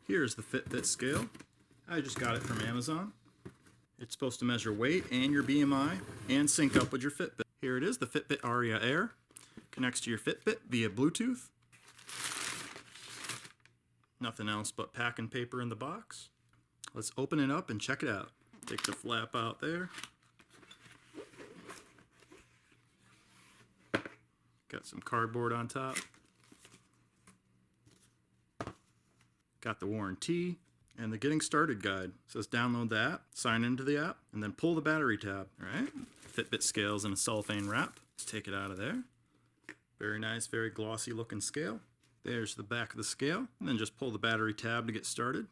Here's the Fitbit scale. I just got it from Amazon. It's supposed to measure weight and your BMI and sync up with your Fitbit. Here it is, the Fitbit Aria Air. Connects to your Fitbit via Bluetooth. Nothing else but packing paper in the box. Let's open it up and check it out. Take the flap out there. Got some cardboard on top. Got the warranty and the getting started guide. It says download the app, sign into the app, and then pull the battery tab. All right, Fitbit scales in a cellophane wrap. Let's take it out of there. Very nice, very glossy looking scale. There's the back of the scale, and then just pull the battery tab to get started.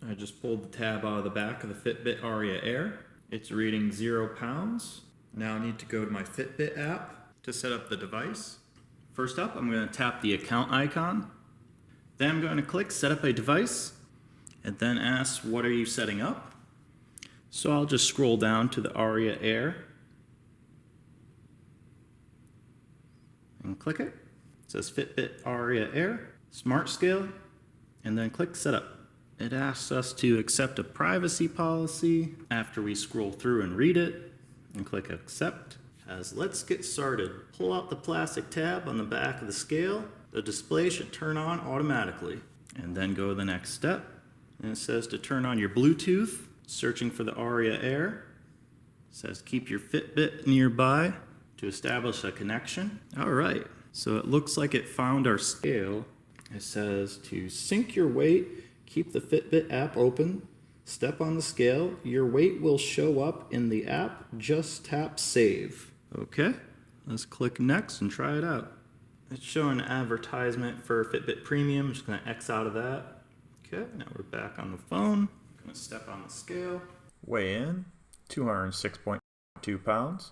I just pulled the tab out of the back of the Fitbit Aria Air. It's reading 0 pounds. Now I need to go to my Fitbit app to set up the device. First up, I'm going to tap the account icon. Then I'm going to click set up a device, and then ask what are you setting up. So I'll just scroll down to the Aria Air and click it. It says Fitbit Aria Air, Smart Scale, and then click Setup. It asks us to accept a privacy policy after we scroll through and read it, and click Accept. As let's get started. Pull out the plastic tab on the back of the scale. The display should turn on automatically. And then go to the next step. And it says to turn on your Bluetooth, searching for the Aria Air. It says keep your Fitbit nearby to establish a connection. All right. So it looks like it found our scale. It says to sync your weight, keep the Fitbit app open, step on the scale, your weight will show up in the app, just tap save. Okay, let's click next and try it out. It's showing an advertisement for Fitbit Premium. I'm just gonna X out of that. Okay, now we're back on the phone. I'm gonna step on the scale. Weigh in, 206.2 pounds.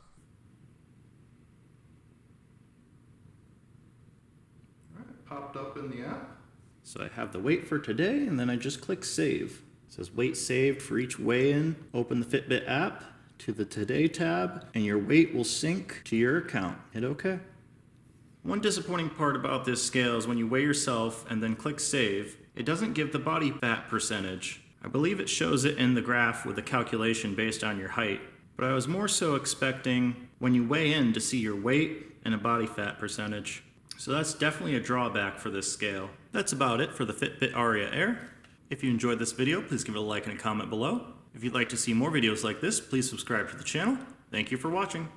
Popped up in the app. So I have the weight for today, and then I just click save. It says weight saved for each weigh-in. Open the Fitbit app to the Today tab, and your weight will sync to your account. Hit OK. One disappointing part about this scale is when you weigh yourself and then click save, it doesn't give the body fat percentage. I believe it shows it in the graph with a calculation based on your height, but I was more so expecting when you weigh in to see your weight and a body fat percentage. So that's definitely a drawback for this scale. That's about it for the Fitbit Aria Air. If you enjoyed this video, please give it a like and a comment below. If you'd like to see more videos like this, please subscribe to the channel. Thank you for watching.